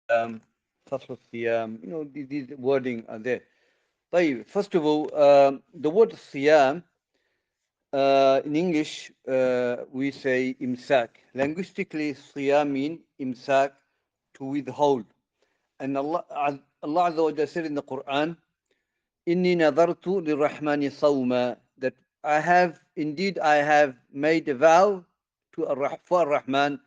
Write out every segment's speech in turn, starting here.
fasl siyam, these wording are there. طيب, first of all, the word siyam, in English, we say imsak. Linguistically, siyam means imsak, to withhold. And Allah Azza wa Jalla said in the Quran, Inni nadartu lirrahmani sawma, that I have made a vow to for Ar-Rahman,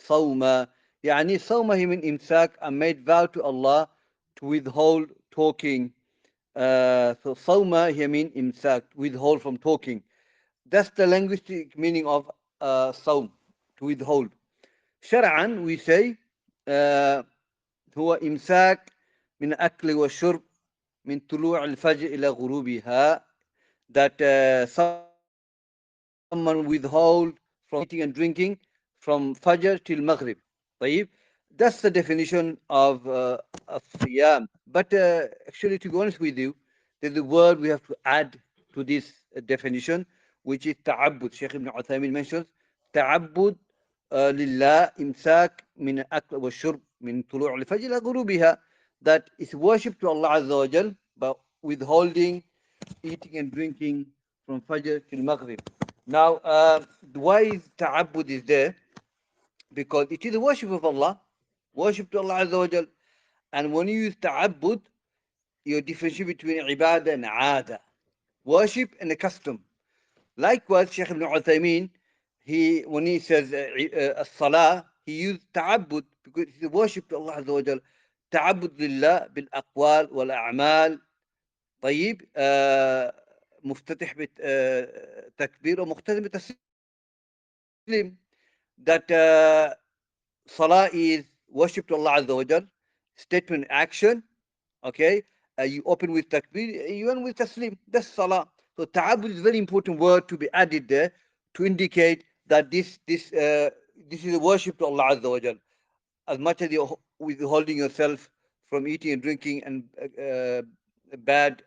sawma. Yani sawma he mean imsak, I made vow to Allah to withhold talking. So sawma he mean imsak, withhold from talking. That's the linguistic meaning of sawm, to withhold. Shar'an, we say, هو إمساك من أكل والشرب من طلوع الفجر إلى غروبها, that someone withhold from eating and drinking from Fajr till Maghrib. طيب, that's the definition of Siyam. But actually, to be honest with you, there's a word we have to add to this definition, which is ta'abbud. Shaykh ibn Uthaymin mentions ta'abbud لله إمساك من الأكل والشرب من طلوع الفجر إلى غروبها, that is worship to Allah Azza wa Jal by withholding eating and drinking from Fajr till Maghrib. Now, why is ta'abbud is there? Because it is a worship of Allah, worship to Allah Azza wa Jal. And when you use ta'abbud, you differentiate between ibadah and aada, worship and a custom. Likewise, Shaykh ibn Uthaymeen, when he says as-salah, he used ta'abbud because it's a worship to Allah Azza wa Jal. تعبد لله بالأقوال والأعمال. طيب, مفتتح بالتكبير ومختتم بالتسليم. That salah is worship to Allah Azza wa Jal, statement action. Okay, you open with takbir, you end with taslim. That's salah. So ta'abbud is a very important word to be added there to indicate that this is a worship to Allah Azza wa Jal. As much as you're withholding yourself from eating and drinking and bad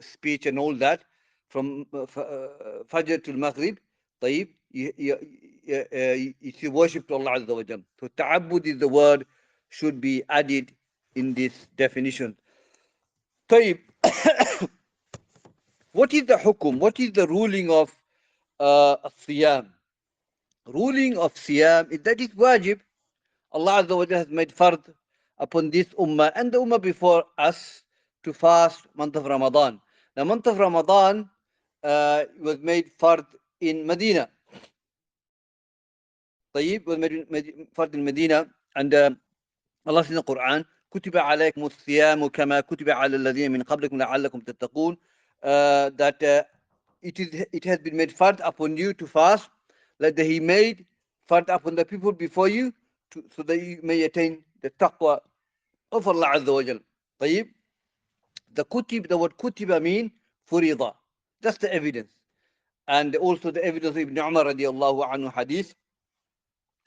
speech and all that from Fajr to Maghrib, طيب, it's a worship to Allah Azza wa Jal. So ta'abbud is the word should be added in this definition. طيب, what is the hukum? What is the ruling of siyam? Ruling of siyam is that it's wajib. Allah Azza wa Jalla has made fard upon this ummah and the ummah before us to fast month of Ramadan. The month of Ramadan was made fard in Medina. طيب, was made fard in Medina, and Allah says in the Quran, كتب عليكم الصيام كما كتب على الذين من قبلكم لعلكم تتقون, that it has been made fard upon you to fast, like that He made fard upon the people before you, so that you may attain the taqwa of Allah Azza wa Jal. طيب, the word kutiba mean furida. That's the evidence. And also the evidence of Ibn Umar radiallahu anhu hadith,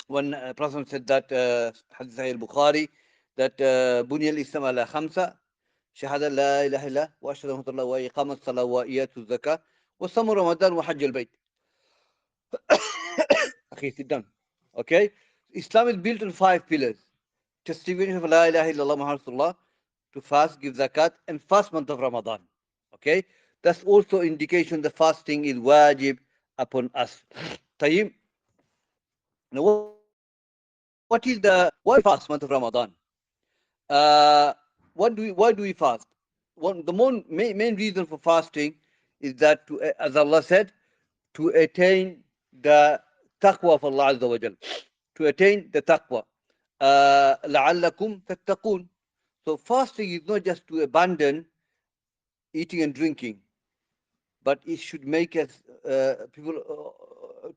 when Prophet said that, hadith Sahih al-Bukhari, that بني الإسلام على خمسة: شهادة لا إله إلا الله وأشهد أن محمدا رسول الله وإقام الصلاة وإيتاء الزكاة وصوم رمضان وحج البيت. Okay, sit down. Okay, Islam is built on 5 pillars: testimony of La ilaha illallah Muhammad Rasulullah, to fast, give zakat, and fast month of Ramadan. Okay, that's also indication the fasting is wajib upon us. طيب, now why do we fast month of Ramadan? Why do we fast? The main reason for fasting is that, as Allah said, to attain the taqwa of Allah Azza wa Jal, to attain the taqwa. لعلكم تتقون. So fasting is not just to abandon eating and drinking, but it should make us people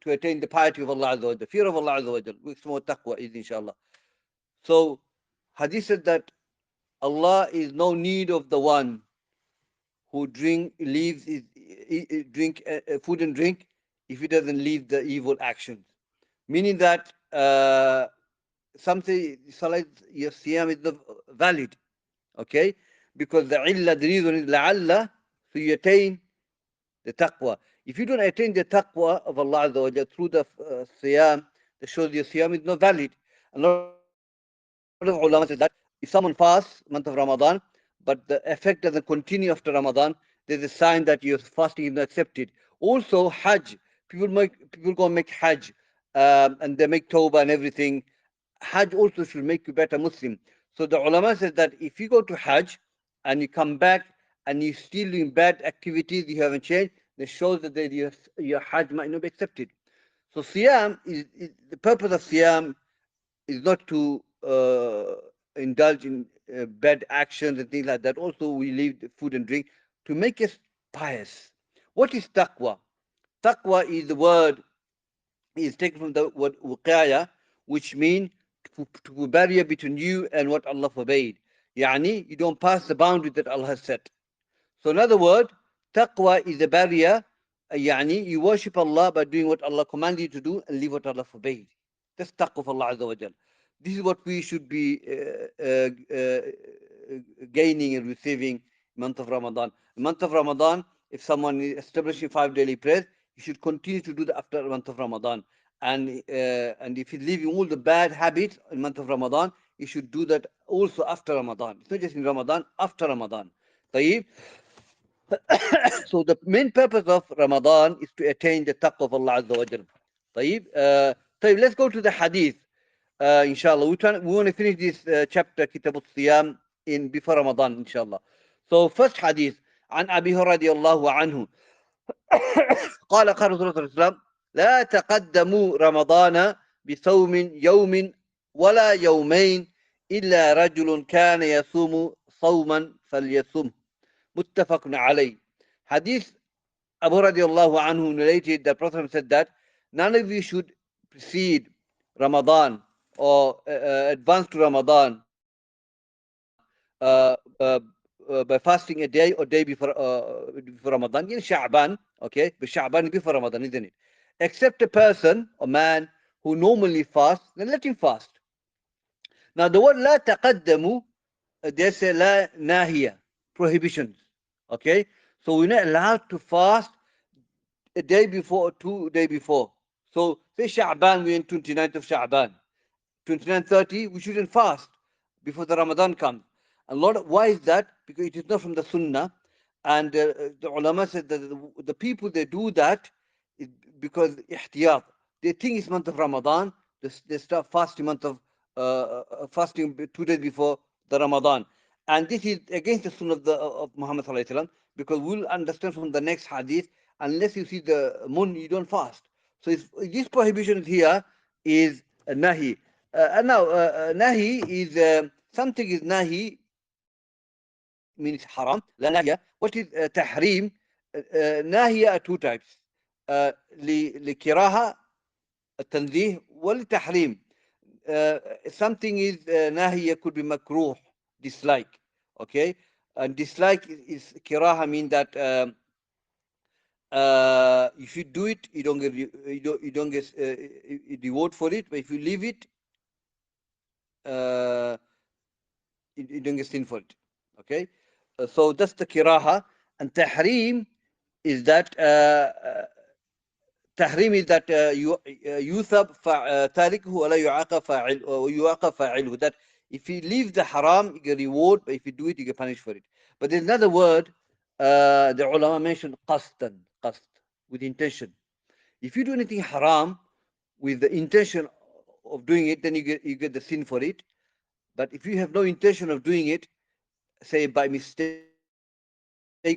to attain the piety of Allah Azza wa Jal, the fear of Allah Azza wa Jal, with more taqwa is inshallah. So Hadith said that Allah is no need of the one who leaves his drink food and drink if he doesn't leave the evil actions. Meaning that something salat your siyam is not valid, okay? Because the reason is la'alla, so you attain the taqwa. If you don't attain the taqwa of Allah Azza wa Jalla through the siyam, that shows your siyam is not valid. And Allah lot of ulama said that if someone fasts month of Ramadan, but the effect doesn't continue after Ramadan, there's a sign that your fasting is not accepted. Also, Hajj. People go and make Hajj, and they make Tawbah and everything. Hajj also should make you better Muslim. So the ulama says that if you go to Hajj and you come back and you're still doing bad activities, you haven't changed, that shows that your Hajj might not be accepted. So Siyam is the purpose of Siyam is not to indulge in bad actions and things like that. Also, we leave the food and drink to make us pious. What is taqwa? Taqwa is the word is taken from the word wuqaya, which means to put barrier between you and what Allah forbade. Yani, you don't pass the boundary that Allah has set. So in other words, taqwa is a barrier. Yani, you worship Allah by doing what Allah commanded you to do and leave what Allah forbade. That's taqwa of Allah Azza wa Jal. This is what we should be gaining and receiving month of Ramadan. The month of Ramadan, if someone is establishing 5 daily prayers, you should continue to do that after the month of Ramadan. And if he's leaving all the bad habits in the month of Ramadan, you should do that also after Ramadan. It's not just in Ramadan, after Ramadan. طيب. So the main purpose of Ramadan is to attain the taqwa of Allah Azza wa Jal. طيب. طيب, let's go to the hadith. Inshallah, we want to finish this chapter, Kitab al-Siyam, in before Ramadan, inshallah. So first hadith, عن أبي هريرة رضي الله عنه قال قال رسول الله صلى الله عليه وسلم لا تقدموا رمضان بصوم يوم ولا يومين إلا رجل كان يصوم صوما فليصم متفق عليه. Hadith Abu radiallahu anhu narrated that Prophet said that none of you should precede Ramadan or advance to Ramadan by fasting a day or day before Ramadan in Sha'ban, okay? But Sha'ban is before Ramadan, isn't it? Except a person, a man who normally fasts, then let him fast. Now the word la taqaddamu, they say la nahiya, prohibitions, okay? So we're not allowed to fast a day before or 2 days before. So say Sha'ban, we're in 29th of Sha'ban. 29:30, we shouldn't fast before the Ramadan comes. And why is that? Because it is not from the Sunnah. And the ulama said that the people they do that is because ihtiyat. They think it's month of Ramadan. They start fasting month of fasting 2 days before the Ramadan. And this is against the Sunnah of Muhammad Sallallahu Alaihi Wasallam, because we'll understand from the next hadith, unless you see the moon, you don't fast. So this prohibition here is a nahi. Now, nahi is something is nahi means haram. La nahiya. What is tahrim? Nahiya are two types. لكراهة التنزيه والتحريم. Something is nahiya could be makruh, dislike. Okay, and dislike is kiraha, mean that if you do it, you don't get reward for it. But if you leave it, you don't get sin for it. Okay, so that's the kiraha. And tahrim is that يُثَبْ تاركه ولا يعاقب فاعله. That if you leave the haram, you get reward, but if you do it, you get punished for it. But there's another word the ulama mentioned, qasdan, with intention. If you do anything haram with the intention of doing it, then you get the sin for it. But if you have no intention of doing it, say by mistake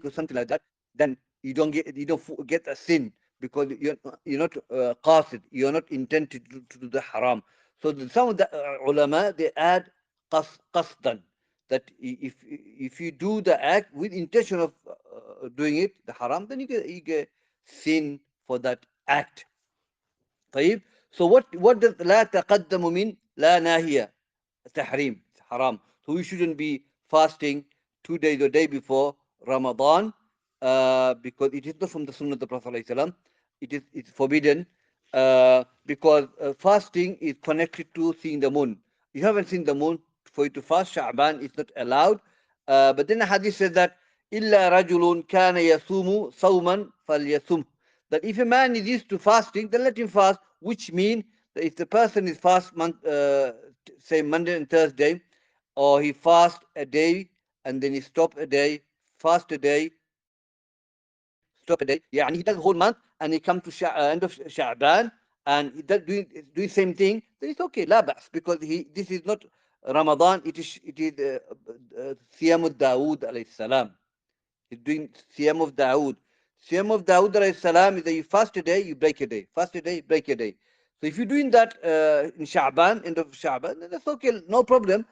or something like that, then you don't get a sin, because you're not qasid, you're not intended to do the haram. So some of the ulama they add qasdan, that if you do the act with intention of doing it, the haram, then you get sin for that act. طيب. So what does لا تقدم mean? لا ناهية, tahrim, haram. So we shouldn't be fasting 2 days or day before Ramadan, because it is not from the Sunnah of the Prophet ﷺ. It's forbidden, because fasting is connected to seeing the moon. You haven't seen the moon, for you to fast Sha'ban is not allowed. But then the hadith says that إلا رجل كان يصوم صوما فليصم. That if a man is used to fasting, then let him fast, which means that if the person is fast say Monday and Thursday, or he fasts a day and then he stops a day, fast a day, stop a day. Yeah, and he does the whole month, and he comes to end of Sha'ban and he does doing same thing. Then it's okay, la bas, because this is not Ramadan. It is Siyam Dawood alayhi salam. He's doing Siyam of Dawood. Siyam of Dawood alayhi salam is that you fast a day, you break a day. Fast a day, break a day. So if you're doing that in Sha'ban, end of Sha'ban, then that's okay, no problem.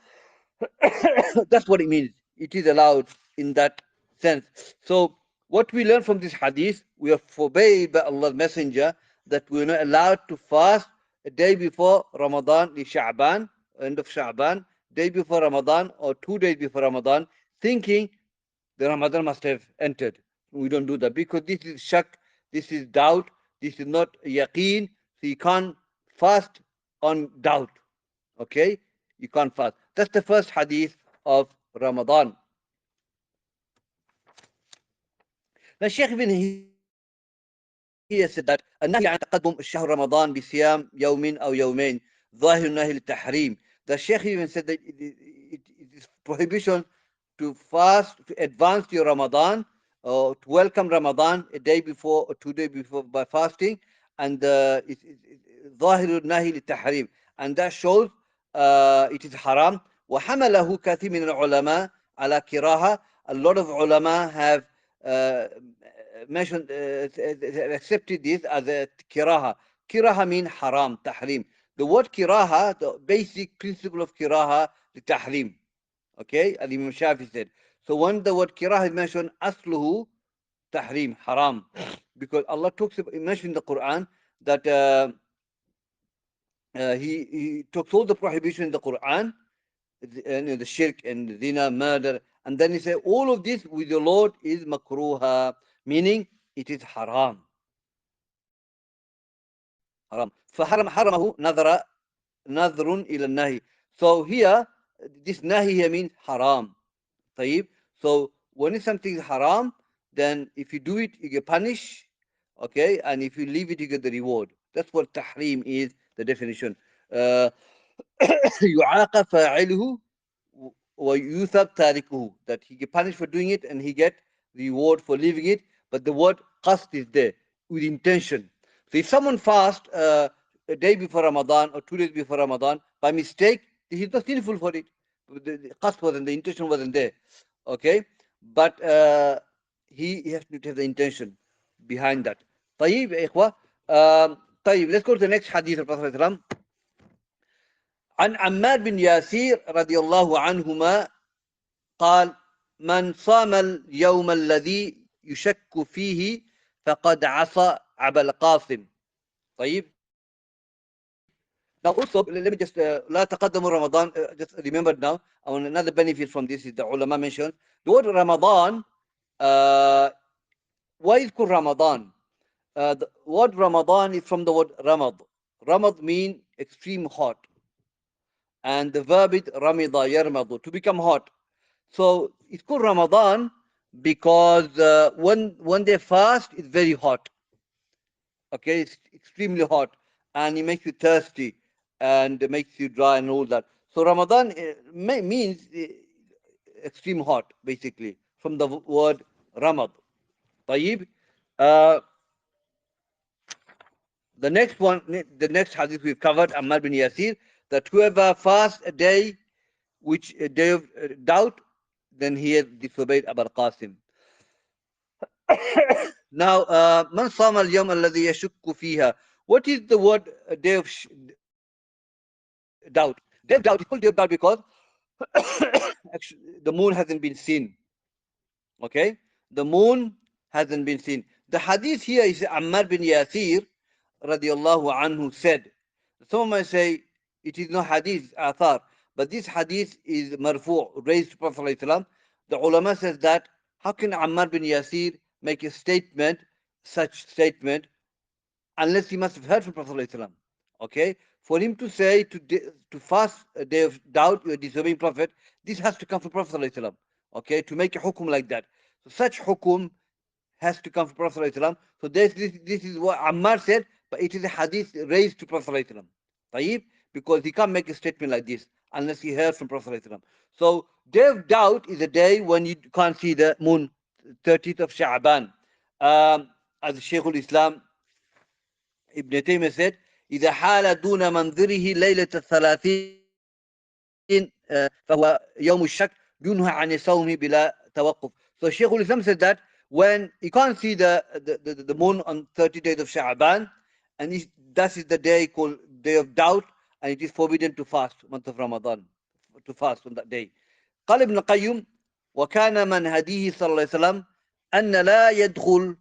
That's what it means. It is allowed in that sense. So what we learn from this hadith, we are forbade by Allah's Messenger that we're not allowed to fast a day before Ramadan, the Sha'ban, end of Sha'ban, day before Ramadan or 2 days before Ramadan, thinking the Ramadan must have entered. We don't do that because this is shak, this is doubt, this is not yaqeen, so you can't fast on doubt. Okay? You can't fast. That's the first hadith of Ramadan. Now, Shaykh ibn here said that النهي عن تقدم الشهر رمضان بصيام يوم أو يومين ظاهر النهي للتحريم. The Shaykh even said that it is prohibition to fast, to advance your Ramadan, or to welcome Ramadan a day before or 2 days before by fasting, and ظاهر النهي للتحريم, and that shows it is haram. وحمله كثير من العلماء على كراهة. A lot of ulama have mentioned, accepted this as a kiraha. Kiraha means haram, tahrim. The word kiraha, the basic principle of kiraha, the tahrim. Okay, as Imam Shafi said. So when the word kiraha is mentioned, asluhu tahrim, haram, because Allah talks about, mentioned in the Quran that he talks all the prohibition in the Quran, the shirk and zina, murder, and then he said all of this with the Lord is makruha, meaning it is haram. Haram. حرمه نظر إلى النهي. So here, this nahi here means haram. طيب. So when something is haram, then if you do it, you get punished. Okay, and if you leave it, you get the reward. That's what tahrim is, the definition. يعاقب فاعله ويثاب تاركه, that he get punished for doing it and he get the reward for leaving it. But the word qasd is there, with intention. So if someone fasts a day before Ramadan or 2 days before Ramadan by mistake, he's not sinful for it. The qasd wasn't, the intention wasn't there. Okay, but he has to have the intention behind that. طيب يا إخوة. طيب, let's go to the next hadith of Prophet ﷺ. عن عمار بن ياسير رضي الله عنهما قال: من صام اليوم الذي يشك فيه فقد عصى أبا القاسم. طيب. Now also, let me just, لا تقدموا رمضان, just remember now, and another benefit from this is the ulama mentioned, the word Ramadan, why is called Ramadan? The word Ramadan is from the word Ramad. Ramad means extreme hot. And the verb is Ramida, Yarmadu, to become hot. So it's called Ramadan because when they fast, it's very hot. Okay, it's extremely hot, and it makes you thirsty, and it makes you dry and all that. So Ramadan means extreme hot, basically, from the word Ramad. طيب. The next one, the next hadith we've covered, Ammar bin Yasir, that whoever fasts a day, which a day of doubt, then he has disobeyed Abu Qasim. Now, man sama al-yawm alladhi yashukku fiha. What is the word day of doubt? Day of doubt is called day of doubt because actually the moon hasn't been seen. Okay, the moon hasn't been seen. The hadith here is Ammar bin Yasir radiallahu anhu said. Some might say it is not hadith, athar, but this hadith is marfu', raised to Prophet ﷺ. The ulama says that how can Ammar bin Yasir make a statement, such statement, unless he must have heard from Prophet ﷺ. Okay, for him to say to fast a day of doubt, you are disobeying Prophet, this has to come from Prophet ﷺ. Okay, to make a hukum like that. So such hukum has to come from Prophet ﷺ. So this is what Ammar said, but it is a hadith raised to Prophet ﷺ. طيب, because he can't make a statement like this unless he heard from Prophet ﷺ. So day of doubt is a day when you can't see the moon, 30th of Sha'ban. As Shaykh al-Islam Ibn Taymiyyah said, إذا حال دون منظره ليلة الثلاثين فهو يوم الشك ينهى عن الصوم بلا توقف. So Shaykh al-Islam said that when you can't see the moon on 30 days of Sha'ban, and that is the day called day of doubt, and it is forbidden to fast month of Ramadan, to fast on that day. قال ابن القيم وكان من هديه صلى الله عليه وسلم أن لا يدخل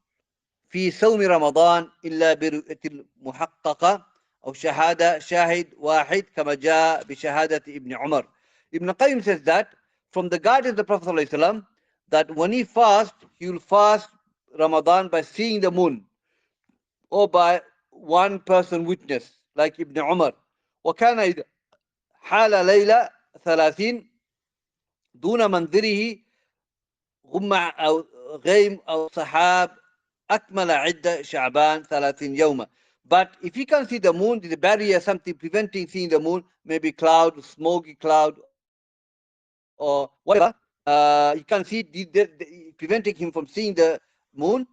في صوم رمضان إلا برؤية المحققة أو شهادة شاهد واحد كما جاء بشهادة ابن عمر. Ibn Qayyim says that from the guidance of the Prophet ﷺ, that when he fasts, he will fast Ramadan by seeing the moon or by one person witness like Ibn Umar. وكان إذا حال ليلة 30 دون منظره غم أو غيم أو سحاب أكمل عدة شعبان 30 يوما. But if you can see the moon, there's a barrier, something preventing seeing the moon, maybe cloud, smoky cloud, or whatever. You can see preventing him from seeing the moon.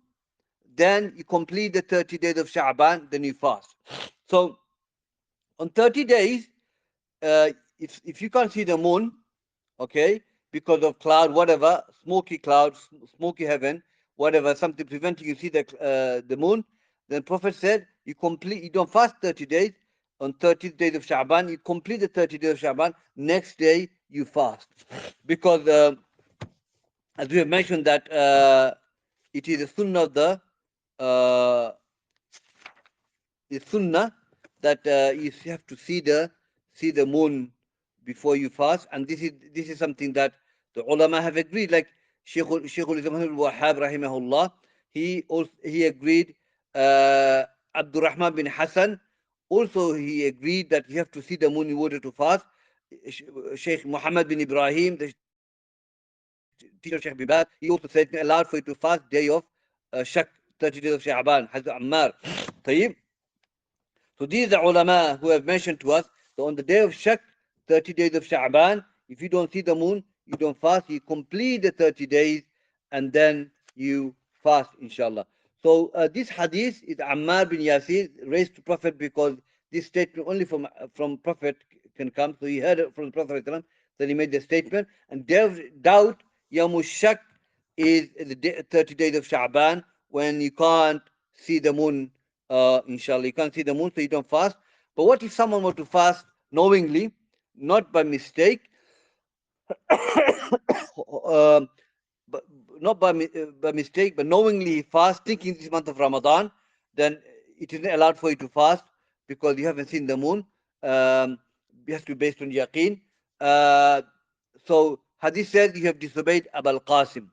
Then you complete the 30 days of Sha'ban, then you fast. So on 30 days, if you can't see the moon, okay, because of cloud, whatever, smoky cloud, smoky heaven, whatever, something preventing you see the moon, then Prophet said you don't fast 30 days. On 30th days of Sha'ban, you complete the 30 days of Sha'ban. Next day you fast, because as we have mentioned that it is a sunnah of uh, the sunnah that you have to see the moon before you fast, and this is something that the ulama have agreed. Like Shaykh al-Islam al-Wahhab rahimahullah, he agreed. Abdurrahman bin Hassan also he agreed that you have to see the moon in order to fast. Shaykh Muhammad bin Ibrahim, the teacher of Shaykh bin Baz, he also said allowed for you to fast day of Shak, 30 days of Sha'ban. Hazrat Ammar. طيب. So these are ulama who have mentioned to us that on the day of Shak, 30 days of Sha'ban, if you don't see the moon, you don't fast, you complete the 30 days and then you fast, inshallah. So this hadith is Ammar bin Yasir raised to Prophet, because this statement only from Prophet can come. So he heard it from the Prophet, then he made the statement. And doubt, Yamush Shak is the 30 days of Sha'ban when you can't see the moon. Inshallah, you can't see the moon, so you don't fast. But what if someone were to fast knowingly, not by mistake, um, but not by mistake, but knowingly he fasts, thinking this month of Ramadan, then it isn't allowed for you to fast because you haven't seen the moon. It has to be based on yaqeen. So Hadith says you have disobeyed Abul Qasim.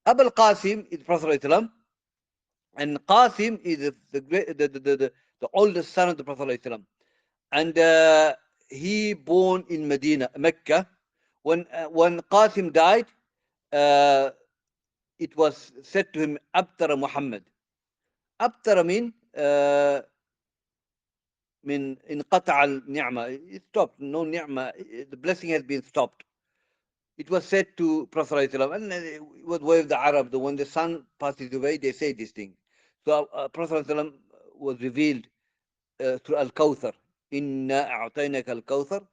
Abul Qasim is Prophet ﷺ, and Qasim is the oldest son of the Prophet ﷺ. And he born in Medina, Mecca. When Qasim died, it was said to him, Abtara Muhammad. Abtara mean inqata al-ni'ma. It stopped. No ni'ma. The blessing has been stopped. It was said to Prophet ﷺ, and it was way of the Arab, that when the sun passes away, they say this thing. So Prophet ﷺ was revealed through Al-Kawthar. إِنَّا أَعْطَيْنَكَ الْكَوْثَرَ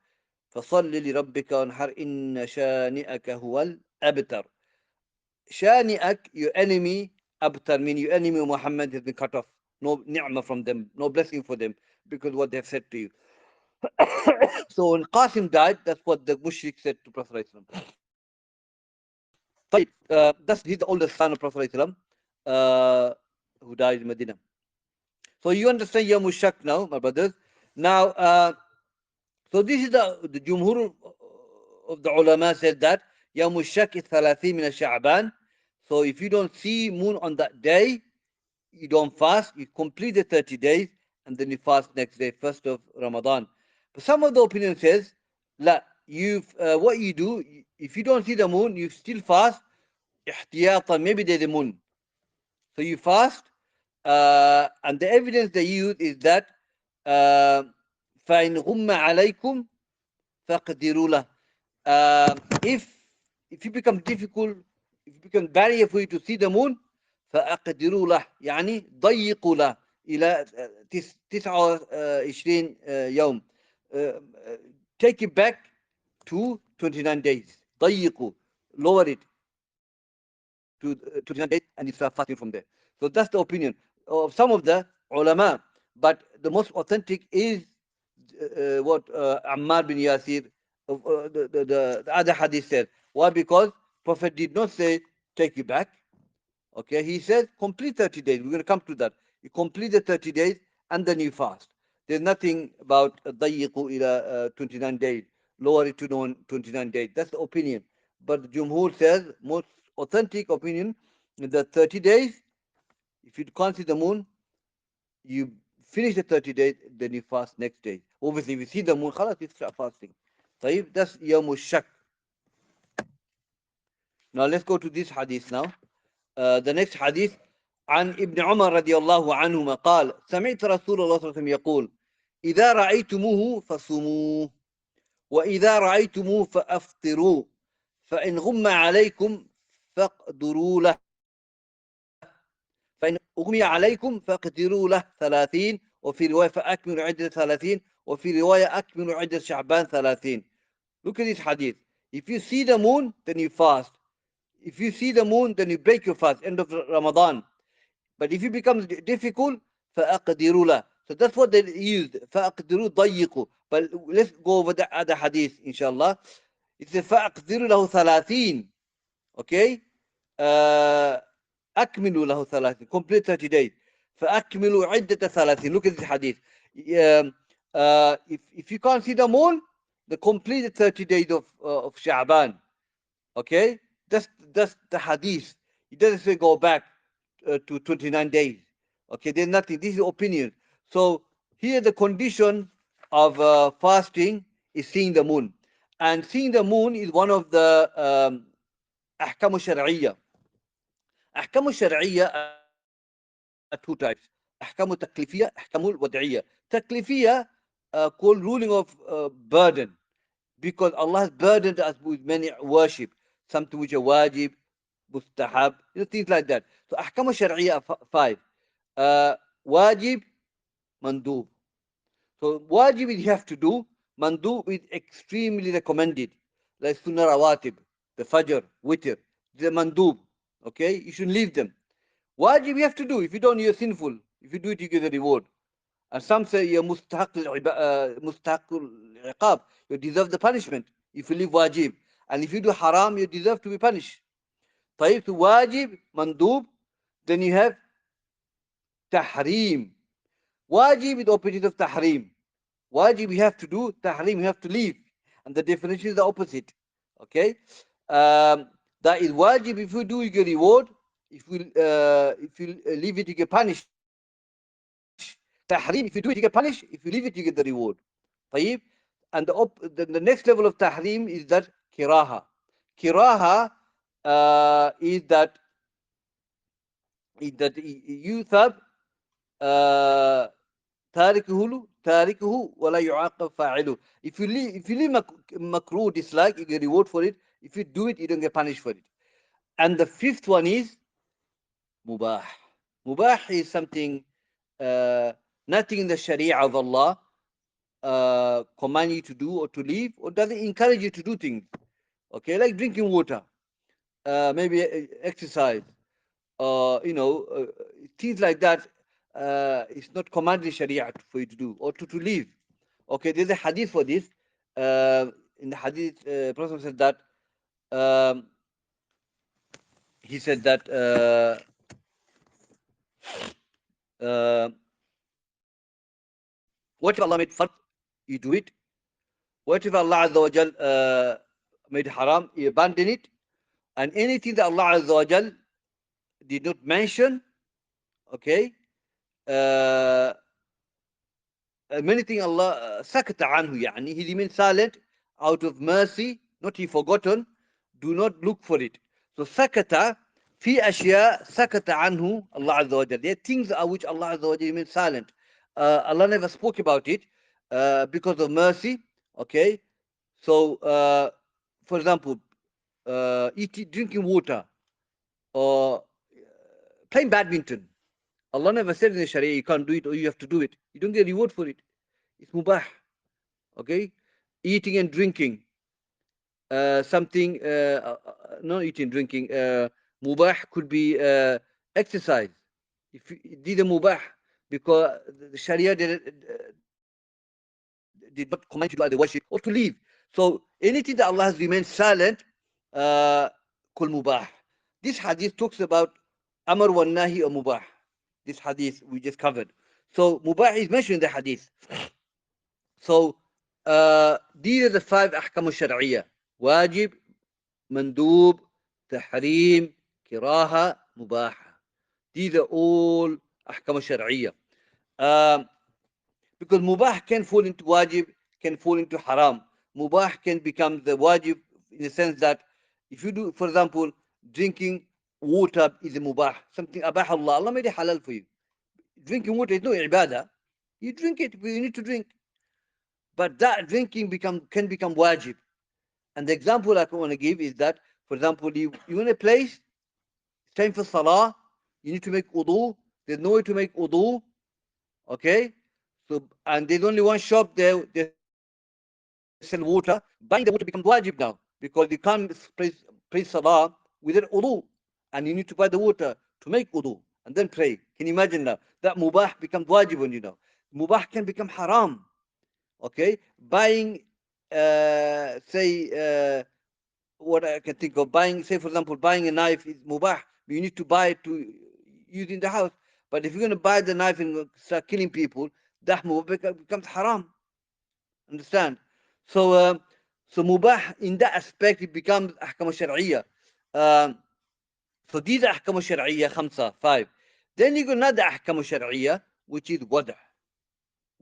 فَصَلِّ لِرَبِّكَ وَانْحَرْ إِنَّ شَانِئَكَ هُوَ الْأَبْتَرُ. Shani'ak, your enemy, Abtar, mean your enemy Muhammad has been cut off. No ni'mah from them, no blessing for them, because what they have said to you. So when Qasim died, that's what the mushrik said to Prophet ﷺ. He's the oldest son of Prophet ﷺ, who died in Medina. So you understand Yawm Shak now, my brothers. Now, so this is the Jumhur of the ulama said that Yawm Shak is 30 min al-Sha'ban. So if you don't see moon on that day, you don't fast, you complete the 30 days, and then you fast next day, 1st of Ramadan. But some of the opinion says, la, what you do, if you don't see the moon, you still fast, ihtiyatan, maybe there's a moon. So you fast, and the evidence they use is that فَإِنْ غُمَّ عَلَيْكُمْ فَقْدِرُوا لَهُ. If it becomes difficult, if it becomes barrier for you to see the moon, فَأَقْدِرُوا لَهُ يعني ضيقوا له إلى 29 يوم. Take it back to 29 days. ضيقوا, lower it to 29 days, and you start fasting from there. So that's the opinion of some of the ulama. But the most authentic is what Ammar bin Yasir, the other hadith said. Why? Because Prophet did not say, take you back. Okay, he said, complete 30 days. We're going to come to that. You complete the 30 days and then you fast. There's nothing about dayiqu ila 29 days. Lower it to 29 days. That's the opinion. But the Jumhur says, most authentic opinion, the 30 days, if you can't see the moon, you finish the 30 days, then you fast next day. Obviously, if you see the moon, khalas, you start fasting. طيب, that's Yawm Shak. Now let's go to this hadith now. The next hadith, عن ابن عمر رضي الله عنهما قال سمعت رسول الله صلى الله عليه وسلم يقول إذا رأيتموه فصوموا وإذا رأيتموه فأفطروا فإن غم عليكم فاقدروا له فإن أغمي عليكم فاقدروا له 30 وفي رواية فأكملوا عدة 30 وفي رواية أكملوا عدة شعبان 30. Look at this hadith. If you see the moon, then you fast. If you see the moon, then you break your fast, end of Ramadan. But if it becomes difficult, فَأَقْدِرُوا لَهُ. So that's what they used. فَأَقْدِرُوا ضَيِّقُوا. But let's go over the other hadith, inshallah. It says فَأَقْدِرُوا لَهُ 30. Okay? أكملوا له 30. Complete 30 days. فأكملوا عدة 30. Look at this hadith. If you can't see the moon, the complete 30 days of Sha'ban. Okay? That's the hadith. It doesn't say go back to 29 days. Okay, there's nothing. This is opinion. So here the condition of fasting is seeing the moon. And seeing the moon is one of the أحكام الشرعية. أحكام الشرعية are two types. أحكام التكليفية, أحكام الوضعية. تكليفية called ruling of burden, because Allah has burdened us with many worship, something which are wajib, mustahab, things like that. So أحكام الشرعية are 5. Wajib, mandub. So wajib is you have to do, mandub is extremely recommended, like sunnah rawatib, the fajr, witr, the mandub. Okay, you should leave them. Wajib you have to do. If you don't, you're sinful. If you do it, you get the reward. And some say you're mustahaq al-iqab. You deserve the punishment if you leave wajib. And if you do haram, you deserve to be punished. طيب, so wajib, mandub. Then you have tahrim. Wajib is the opposite of tahrim. Wajib you have to do, tahrim you have to leave. And the definition is the opposite. Okay? That is wajib, if you do, you get reward. If you leave it, you get punished. Tahrim, if you do it, you get punished. If you leave it, you get the reward. طيب? And the next level of tahrim is that kiraha. Kiraha is that يثاب تاركه ولا يعاقب فاعله. If you leave makruh, dislike, you get reward for it. If you do it, you don't get punished for it. And the fifth one is mubah. Mubah is something, nothing in the Sharia of Allah command you to do or to leave, or doesn't encourage you to do things. Okay, like drinking water, maybe exercise, things like that. It's not commanded in Sharia for you to do or to leave. Okay, there's a hadith for this. In the hadith, Prophet said that he said that whatever Allah made fard, you do it. Whatever Allah Azza wa Jal made haram, you abandon it. And anything that Allah Azza wa Jal did not mention, okay, many things Allah sakata anhu, yani he remained silent out of mercy, not he forgotten. Do not look for it. So sakata fi ashya sakata anhu Allah Azza wa Jal. There are things which Allah Azza wa Jal remained silent. Allah never spoke about it. because of mercy. Okay, so for example, drinking water or playing badminton. Allah never said in the Sharia you can't do it or you have to do it. You don't get reward for it. It's mubah. Okay, eating and drinking. Something not eating, drinking. Mubah could be exercise. If you did a mubah, because the Sharia did not command you to do other worship or to leave. So anything that Allah has remained silent, uh, kul mubah. This hadith talks about amr wa nahi or mubah. This hadith we just covered. So mubah is mentioned in the hadith. So these are the five ahkam al-shar'iyya. Wajib, mandub, tahrim, kiraha, mubaha. These are all ahkam al-shar'iyya. Um, because mubah can fall into wajib, can fall into haram. Mubah can become the wajib in the sense that if you do, for example, drinking water is a mubah, something abah Allah, Allah made it halal for you. Drinking water is no ibadah. You drink it, you need to drink. But that drinking can become wajib. And the example I want to give is that, for example, you in a place, it's time for salah, you need to make wudu, there's no way to make wudu, okay? So, and there's only one shop there, they sell water. Buying the water becomes wajib now because you can't pray salah without wudu. And you need to buy the water to make wudu and then pray. Can you imagine now? That mubah becomes wajib on you now. Mubah can become haram. Okay, buying, say, what I can think of, buying, say for example, buying a knife is mubah. You need to buy it to use in the house. But if you're going to buy the knife and start killing people, that mubah becomes haram. Understand? So, so mubah in that aspect it becomes ahkam al-shar'iyya. Um, so these are ahkam al-shar'iyya, khamsa, five. Then you got another ahkam al-shar'iyya, which is wada'.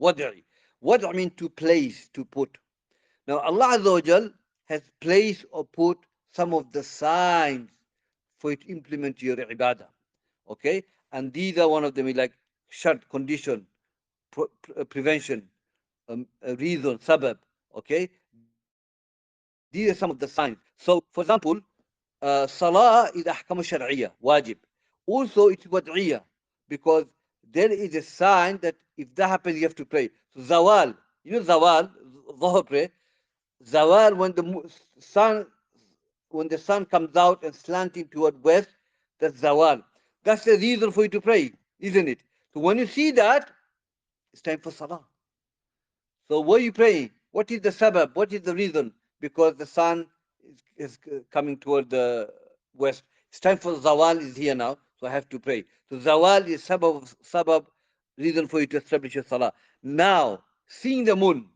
Wada'i. Wada' means to place, to put. Now Allah Azza wa Jal has placed or put some of the signs for you to implement your ibadah. Okay? And these are one of them, like shart, condition, prevention, reason, sabab. Okay? These are some of the signs. So, for example, Salah is ahkam shar'iyya, wajib. Also, it's wad'iyya, because there is a sign that if that happens, you have to pray. So, zawal, you know zawal, dhuhr pray. Zawal, when the sun comes out and slanting toward west, that's zawal. That's the reason for you to pray, isn't it? So when you see that, it's time for salah. So what are you praying? What is the sabab? What is the reason? Because the sun is coming toward the west. It's time for zawal is here now, so I have to pray. So zawal is sabab, reason for you to establish your salah. Now, seeing the moon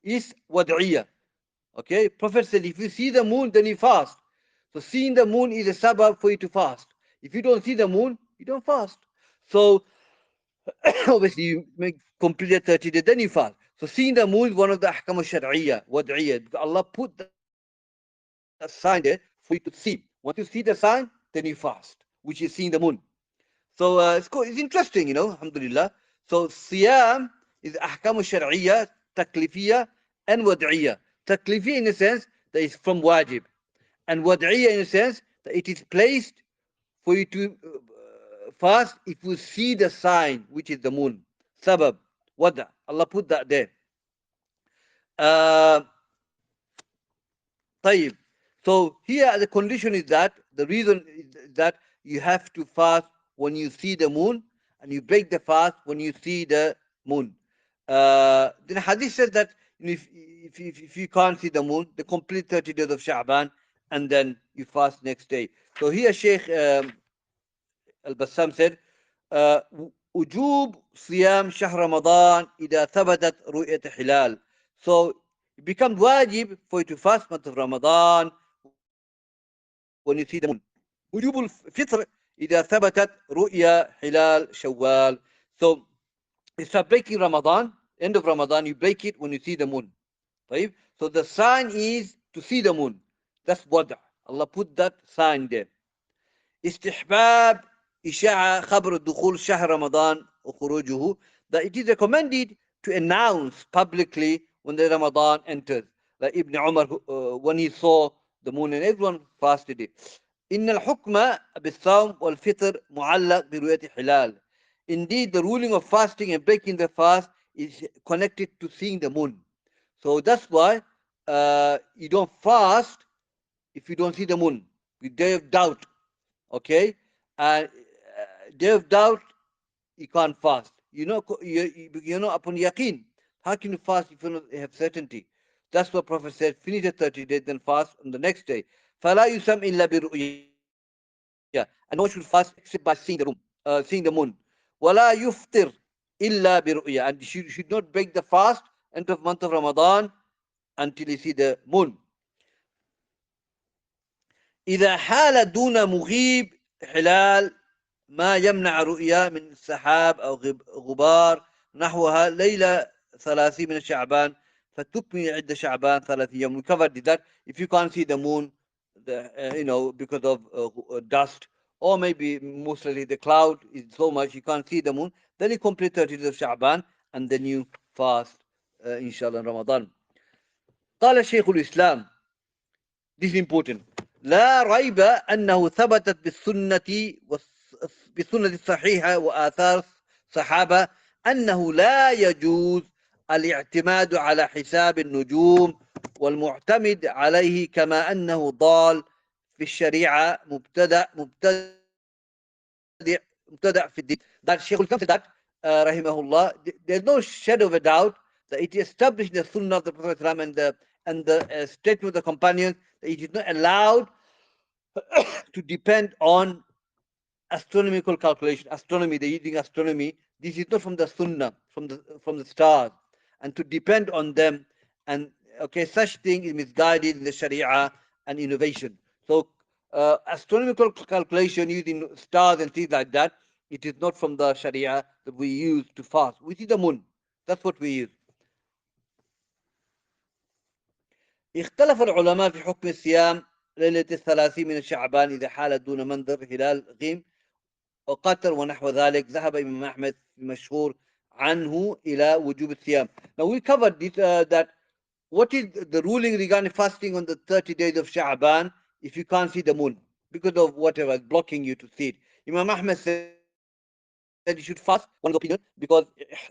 is wad'iyah. Okay, Prophet said if you see the moon, then you fast. So seeing the moon is a sabab for you to fast. If you don't see the moon, you don't fast. So obviously you make complete 30 days, then you fast. So seeing the moon is one of the ahkam al-shar'iyya, wad'iyya, because Allah put that sign there for you to see. Once you see the sign, then you fast, which is seeing the moon. So it's interesting, alhamdulillah. So siyam is ahkam al-shar'iyya, taklifiyya, and wad'iyya. Taklifiyya in the sense that it's from wajib, and wad'iyya in the sense that it is placed for you to fast if you see the sign, which is the moon. Sabab, wada. Allah put that there. Uh, طيب. So here the condition is that, the reason is that you have to fast when you see the moon, and you break the fast when you see the moon. Then hadith says that if you can't see the moon, the complete 30 days of Sha'ban, and then you fast next day. So here Shaykh al-Bassam said, وجوب صيام شهر رمضان إذا ثبتت رؤية hilal. So it becomes wajib for you to fast month of Ramadan when you see the moon. وجوب الفطر إذا ثبتت رؤيا hilal شوال. So you start breaking Ramadan, end of Ramadan, you break it when you see the moon. طيب? So the sign is to see the moon. That's wada'. Allah put that sign there. استحباب إشاعة خبر دخول شهر رمضان وخروجه, that it is recommended to announce publicly when the Ramadan enters. Like Ibn Umar, when he saw the moon, and everyone fasted it. إن الحكم بالصوم والفطر معلق برؤية الهلال. Indeed, the ruling of fasting and breaking the fast is connected to seeing the moon. So that's why you don't fast if you don't see the moon. The day of doubt, okay? And day of doubt, you can't fast. Upon yaqeen. How can you fast if you don't have certainty? That's what Prophet said, finish the 30 days, then fast on the next day. فَلَا يُسَمْ إِلَّا بِرُؤْيَا. And no one should fast except by seeing the moon. وَلَا يُفْطِرْ إِلَّا بِرُؤْيَا. And you should not break the fast end of month of Ramadan until you see the moon. إذا حال دون مغيب حلال ما يمنع رؤيا من سحاب أو غبار نحوها ليلة 30 من شعبان فتكمل عدة شعبان 30 يوم. We covered that. If you can't see the moon, because of dust, or maybe mostly the cloud is so much you can't see the moon, then you complete 30 days of Sha'ban and then you fast, inshallah, in Ramadan. قال شيخ الإسلام, this is important. لا ريب أنه ثبتت بالسنة الصحيحة وآثار الصحابة أنه لا يجوز الاعتماد على حساب النجوم والمعتمد عليه كما أنه ضال في الشريعة مبتدع في الدين. That Shaykh will come to that, rahimahullah. There's no shadow of a doubt that it is established in the Sunnah of the Prophet and the statement of the companions that it is not allowed to depend on astronomical calculation. Astronomy, they're using astronomy. This is not from the Sunnah, from the stars, and to depend on them. And okay, such thing is misguided in the Sharia and innovation. So astronomical calculation using stars and things like that, it is not from the Sharia that we use to fast. We see the moon. That's what we use. اختلف العلماء في حكم الصيام ليلة 30 من شعبان إذا حال دون منظر هلال غيم وقتر ونحو ذلك. ذهب إمام أحمد المشهور عنه إلى وجوب الصيام. Now we covered this, that what is the ruling regarding fasting on the 30 days of Sha'ban if you can't see the moon because of whatever is blocking you to see it. Imam Ahmed said you should fast, one of the opinion, because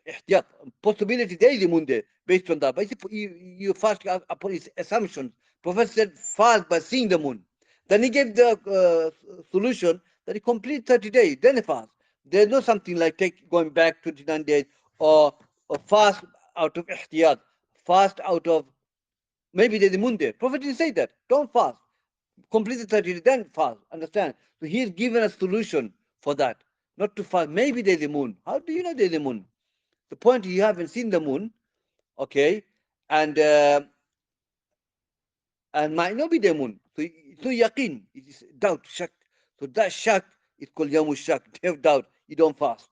ihtiyat, possibility there is a moon there based on that. But you fast upon his assumptions. Prophet said fast by seeing the moon. Then he gave the solution that he complete 30 days, then he fast. There's no something like going back 29 days or fast out of ihtiyat, fast out of maybe there's a moon there. Prophet didn't say that. Don't fast. Complete the 30 days, then fast. Understand? So he's given a solution for that. Not to fast. Maybe there's a moon. How do you know there's a moon? The point you haven't seen the moon, okay, and might not be the moon. So yaqeen, it is doubt, shak. So that shak is called yamu shak. They have doubt. You don't fast.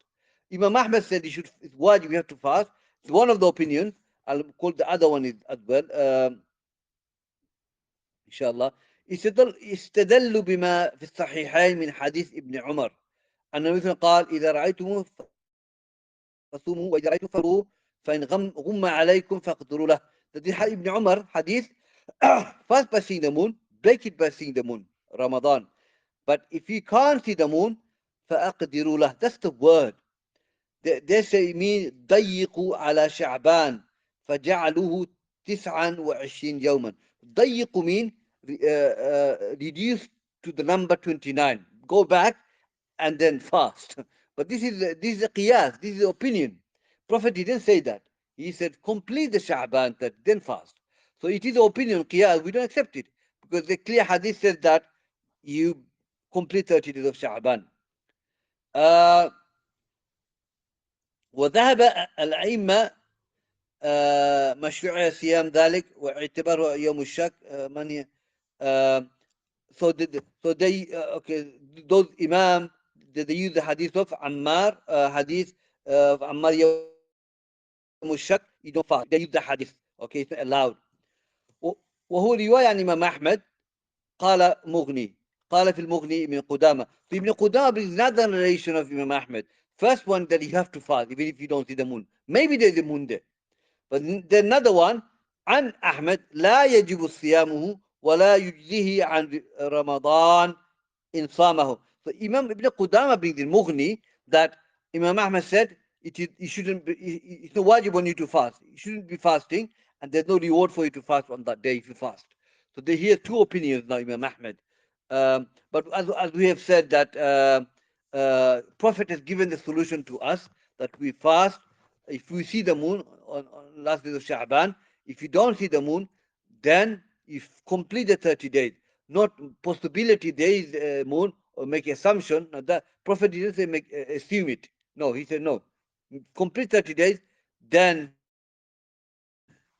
Imam Ahmed said it's wajib, you have to fast. It's one of the opinions. I'll call the other one as well. إن شاء الله. استدلوا بما في الصحيحين من حديث ابن عمر أن النبي قال إذا رأيتموه فصوموا وإذا رأيتم فطروا فإن غم عليكم فاقدروا له. That is Ibn Umar hadith. Fast by seeing the moon, break it by seeing the moon, Ramadan. But if you can't see the moon, فأقدروا له. That's the word. They say mean ضيقوا على شعبان فجعلوه 29 يوما. ضيقوا mean reduce to the number 29. Go back and then fast. But this is a qiyas, this is the opinion. Prophet didn't say that. He said complete the Sha'ban, then fast. So it is the opinion, qiyas, we don't accept it. Because the clear hadith says that you complete 30 days of Sha'ban. وذهب الأئمة مشروع صيام ذلك واعتباره يوم الشك من so they okay, those imam they use the hadith of Ammar, hadith of Ammar يوم الشك, you don't fast. They use the hadith, okay, it's not allowed. وهو رواية عن إمام أحمد قال مغني, قال في المغني من قدامة. So Ibn Qudamah brings another narration of Imam Ahmed. First one that you have to fast even if you don't see the moon. Maybe there's a moon there. But then another one, عن أحمد لا يجب صيامه ولا يجزيه عن رمضان إن صامه. So Imam Ibn Qudama brings in Mughni that Imam Ahmad said it shouldn't be, it's not wajib on you to fast. You shouldn't be fasting, and there's no reward for you to fast on that day if you fast. So they hear two opinions now, Imam Ahmad. But as we have said that Prophet has given the solution to us that we fast if we see the moon on last day of Sha'ban. If you don't see the moon, then you complete the 30 days. Not possibility there is a moon or make assumption. Now that Prophet didn't say make assume it. No, he said no. Complete 30 days, then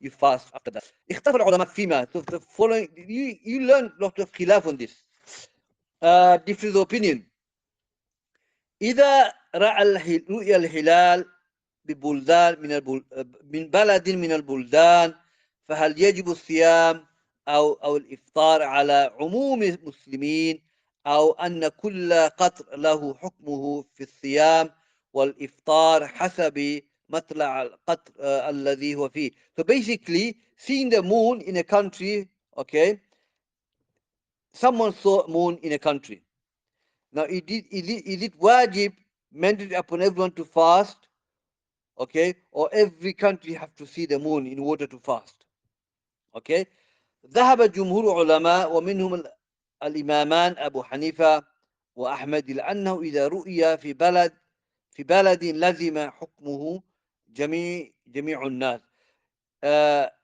you fast after that. اختلف العلماء فيما. So the following, you learn lot of khilaf on this. Different opinion. إذا رؤيا الهلال ببلدان من بلد من البلدان فهل يجب الصيام أو الإفطار على عموم المسلمين أو أن كل قطر له حكمه في الصيام والإفطار حسب مطلع القطر الذي هو فيه. So basically, seeing the moon in a country, okay, someone saw moon in a country. Now, is it wajib, mandatory upon everyone to fast, okay, or every country have to see the moon in order to fast, okay? ذهب جمهور علماء ومنهم الإمامان أبو حنيفة وأحمد إلى أنه إذا رؤي في بلد لزم حكمه جميع الناس.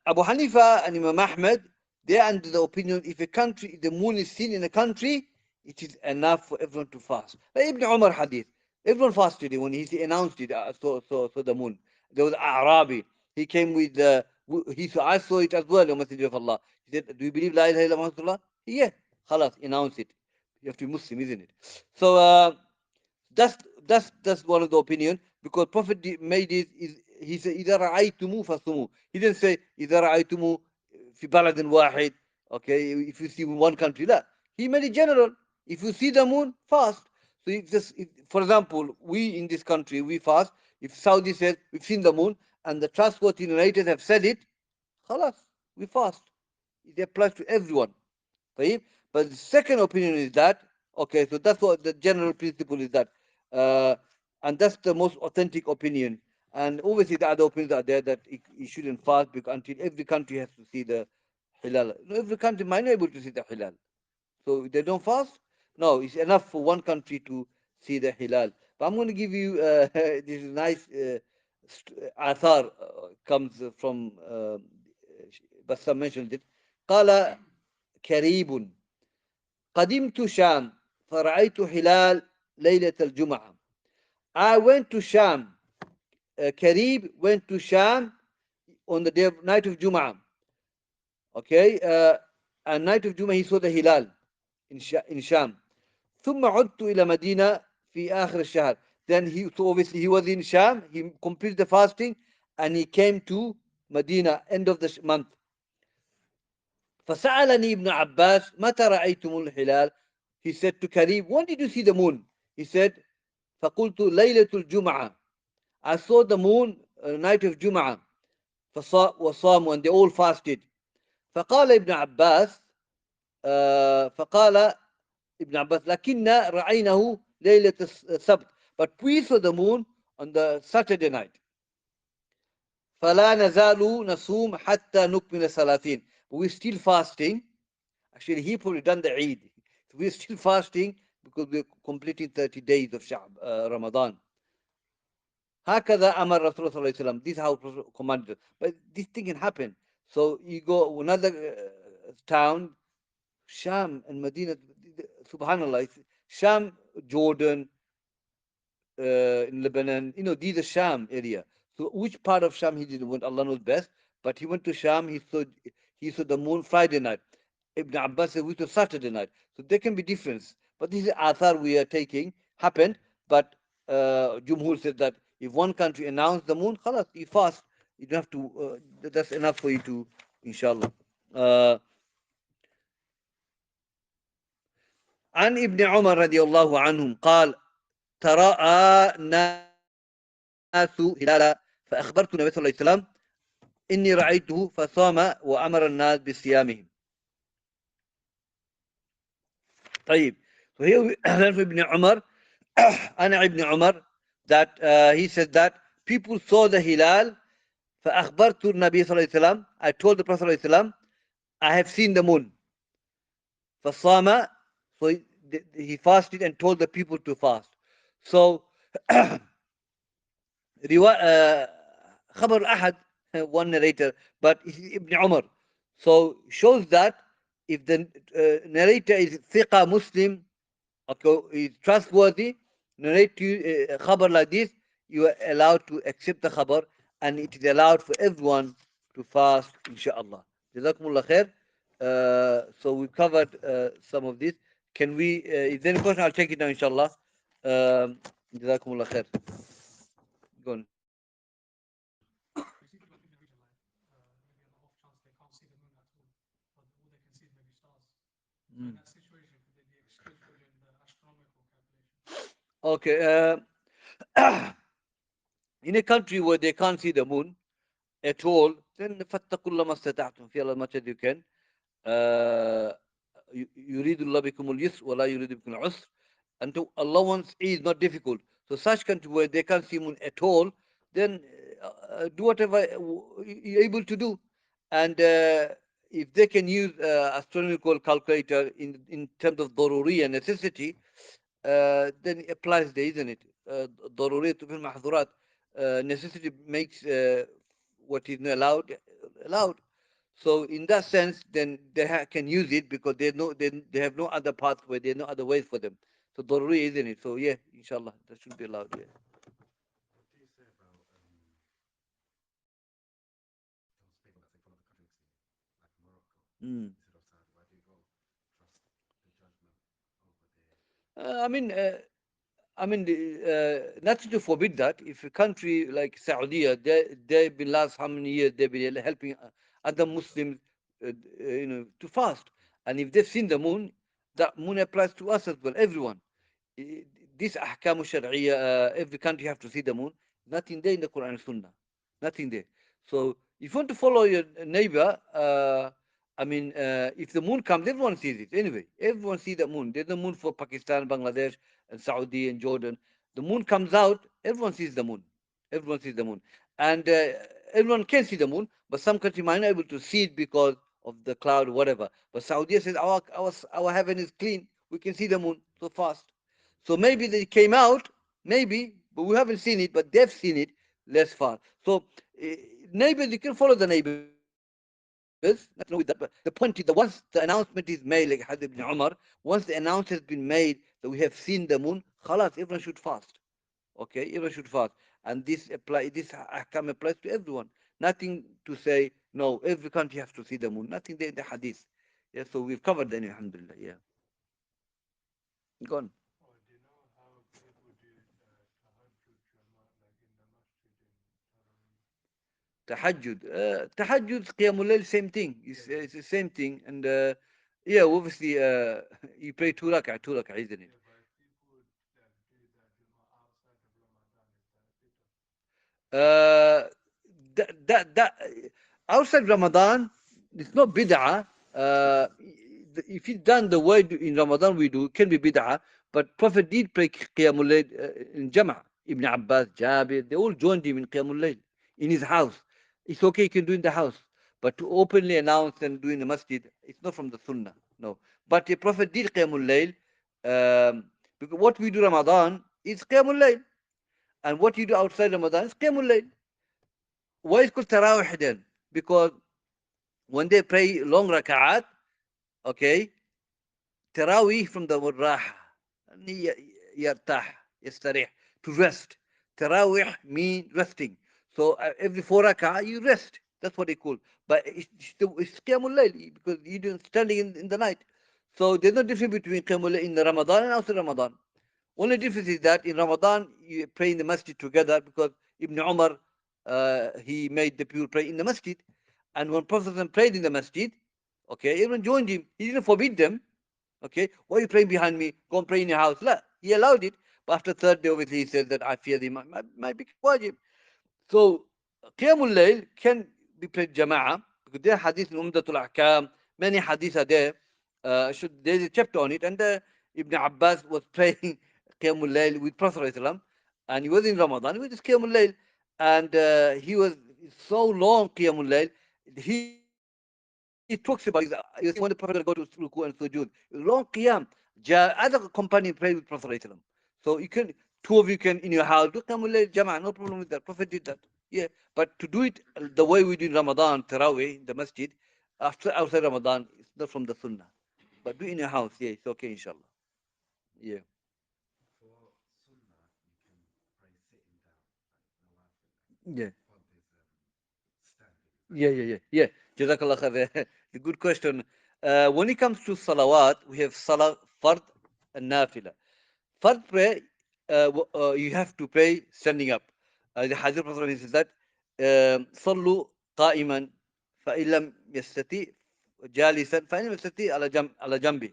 Abu Hanifa and Imam Ahmed, they are under the opinion if a country, the moon is seen in a country, it is enough for everyone to fast. Like Ibn Umar hadith, everyone fasted when he announced it, so the moon. There was Arabi, he came with the, I saw it as well, O Messenger of Allah. He said, do you believe La ilaha illallah? Yeah, khalas, announce it. You have to be Muslim, isn't it? So, that's that's one of the opinion, because Prophet made it is he said إذا رأيتموه فصوموا. He didn't say إذا رأيتموه في بلد واحد, okay, if you see in one country. لا, he made it general. If you see the moon, fast. So for example, we in this country we fast. If Saudi says we've seen the moon and the trustworthy narrators have said it, خلاص, we fast. It applies to everyone. طيب? But the second opinion is that, okay, so that's what the general principle is that, uh, and that's the most authentic opinion. And obviously the other opinions are there that it shouldn't fast because until every country has to see the hilal. No, every country might not be able to see the hilal. So they don't fast? No, it's enough for one country to see the hilal. But I'm going to give you this nice athar comes from Bassam mentioned it. قال كريب قدمت شام فرأيت هلال ليلة الجمعة. I went to Sham. Karib went to Sham on the night of Jum'ah. Okay, and night of Jum'ah he saw the hilal in Sham. ثم عدت إلى مدينة في آخر الشهر. Then so obviously he was in Sham, he completed the fasting, and he came to Medina end of the month. فسألني ابن عباس متى رأيتم الهلال. He said to Karib, when did you see the moon? He said, فقلت ليلة الجمعة. I saw the moon night of Jum'ah. وصاموا, and they all fasted. فقال ابن عباس فقال ابن عباس لكننا رأيناه ليلة السبت. But we saw the moon on the Saturday night. فلا نزال نصوم حتى نكمل 30. We're still fasting. Actually, he probably done the Eid. So we're still fasting because we're completing 30 days of Ramadan. هكذا أمر رسول الله صلى الله عليه وسلم. This is how commanded. But this thing can happen. So you go another town, Sham and Medina, subhanallah, Sham, Jordan, in Lebanon, these are Sham area. So which part of Sham he didn't want, Allah knows best. But he went to Sham, he saw the moon Friday night. Ibn Abbas said we saw Saturday night. So there can be difference. But this is athar we are taking, happened. But Jumhur said that if one country announced the moon, khalas, you fast. You don't have to, that's enough for you to, inshallah. عن ابن عمر رضي الله عنهم قال تراءى الناس هلالا فأخبرت النبي صلى الله عليه وسلم إني رأيته فصام وأمر الناس بصيامهم. طيب. So here we learn from Ibn Umar, Ana Ibn Umar, that he said that people saw the hilal. فأخبرت النبي صلى الله عليه وسلم. I told the Prophet صلى الله عليه وسلم, I have seen the moon. فصام. So he fasted and told the people to fast. So خبر أحد, one narrator, but it's Ibn Umar. So shows that if the narrator is ثقة Muslim, okay, is trustworthy, narrate to you khabar like this, you are allowed to accept the khabar, and it is allowed for everyone to fast, inshallah. Jazakumullah khair. So we covered some of this. Can we, is there any question? I'll take it now, inshallah. Jazakumullah khair. Go on. Basically, like in the region, like maybe on the off chance they can't see the moon at all, but all they can see is maybe stars. So in Mm. that situation, could they be excused for doing the astronomical calculation? Okay. In a country where they can't see the moon at all, then فَاتَّقُوا اللَّهَ مَا اسْتَطَعْتُمْ, fear as much as you can. Uh, يريد الله بكم اليسر ولا يريد بكم العسر. And Allah wants ease, not difficult. So such country where they can't see moon at all, then do whatever you're able to do. And if they can use astronomical calculator in terms of daruri and necessity, then it applies there, isn't it? ضرورية في المحظورات. Necessity makes what is not allowed allowed. So in that sense, then they can use it because they have no other pathway, there are no other ways for them. So daruri, isn't it? So yeah, inshallah, that should be allowed. Yeah. What do you say about those people that say follow the Catholics here, like Morocco, Mm. instead of Saudi? Why do you go trust the judgment over there? Uh, I mean, uh, I mean, nothing to forbid that. If a country like Saudi, they've been last how many years they've been helping other Muslims, to fast. And if they've seen the moon, that moon applies to us as well, everyone. I- This ahkam sharia, every country have to see the moon. Nothing there in the Quran and Sunnah. Nothing there. So if you want to follow your neighbor, if the moon comes, everyone sees it. Anyway, everyone sees the moon. There's the moon for Pakistan, Bangladesh, and Saudi and Jordan. The moon comes out, everyone sees the moon. Everyone sees the moon. And everyone can see the moon, but some country might not be able to see it because of the cloud or whatever. But Saudi says our heaven is clean. We can see the moon so fast. So maybe they came out, maybe, but we haven't seen it, but they've seen it less far. So neighbors, you can follow the neighbors, nothing wrong with that. But the point is that once the announcement is made, like Hadith ibn Umar, once the announcement has been made that we have seen the moon, khalas, everyone should fast. Okay, everyone should fast. And this ahkam applies to everyone. Nothing to say, no, every country has to see the moon. Nothing there in the hadith. Yeah, so we've covered that, alhamdulillah. Yeah. Gone. Or do you know how people do tahajjud like in the masjid in Tarawih? Tahajjud, Qiyamul Layl, same thing. Yeah, It's the same thing. And yeah, obviously, you pray two rak'ah, isn't it? yeah, but if people that do that outside of Ramadan, is that bitter? Uh, that outside Ramadan, it's not bid'ah. If it's done the way in Ramadan we do, it can be bid'ah. But Prophet did pray Qiyamul Layl in Jama'. Ibn Abbas, Jabir, they all joined him in Qiyamul Layl in his house. It's okay, you can do in the house. But to openly announce and do in the masjid, it's not from the Sunnah. No. But the Prophet did Qiyamul Layl. Because what we do Ramadan is Qiyamul Layl. And what you do outside Ramadan is Qiyamul Layl. Why is called Tarawih then? Because when they pray long rak'at, okay, Tarawih from the word raha, yartah, yastarih, to rest. Tarawih means resting. So every 4 rak'ah you rest. That's what they call. But it's Qiyamul Layl because you're standing in the night. So there's no difference between Qiyamul Layl in the Ramadan and outside Ramadan. Only difference is that in Ramadan you pray in the masjid together because Ibn Umar he made the people pray in the masjid, and when Prophet prayed in the masjid, okay, everyone joined him. He didn't forbid them. Okay, why are you praying behind me? Go and pray in your house. La, he allowed it. But after third day, obviously, he said that I fear they might become wajib. So Qiyamul Layl can be prayed Jama'ah, because there are hadith in Umdatul Ahkam, many hadith are there. There's a chapter on it, and Ibn Abbas was praying Qiyamul Layl with Prophet ﷺ, and he was in Ramadan with his Qiyamul Layl, and he was so long Qiyamul Layl, he talks about, he was saying when the Prophet will go to Ruku and Sujood, long Qiyam, other companion prayed with Prophet ﷺ. So you can, two of you can in your house do Qiyamul Layl Jama'ah, no problem with that. Prophet did that. Yeah, but to do it the way we do in Ramadan, Taraweeh, in the masjid, after outside Ramadan, it's not from the Sunnah. But do it in your house, yeah, it's okay, inshallah. Yeah, For Sunnah, you can pray sitting down, like Nawafil, yeah, and Fard is standing. Is that yeah, yeah, correct? yeah, yeah. Jazakallah khair. A good question. When it comes to salawat, we have salah, fard, and nafila. Fard prayer, you have to pray standing up. The Hadith Prophet says that, صلوا قائما فإن لم يستطيع جالسا فإن لم يستطيع على جنبه.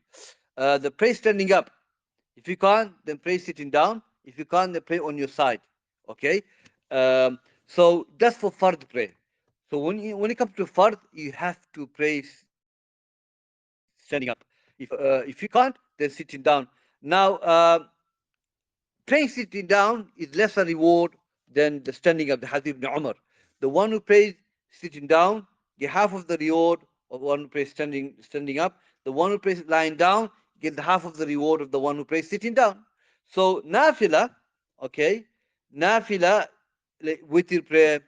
The pray standing up. If you can't, then pray sitting down. If you can't, then pray on your side. Okay? So that's for fard prayer. So when it comes to fard, you have to pray standing up. If you can't, then sitting down. Now, praying sitting down is lesser reward than the standing up, the Hadith ibn Umar. The one who prays sitting down, get half of the reward of one who prays standing up. The one who prays lying down, get the half of the reward of the one who prays sitting down. So nafila, okay, nafila, like witr prayer,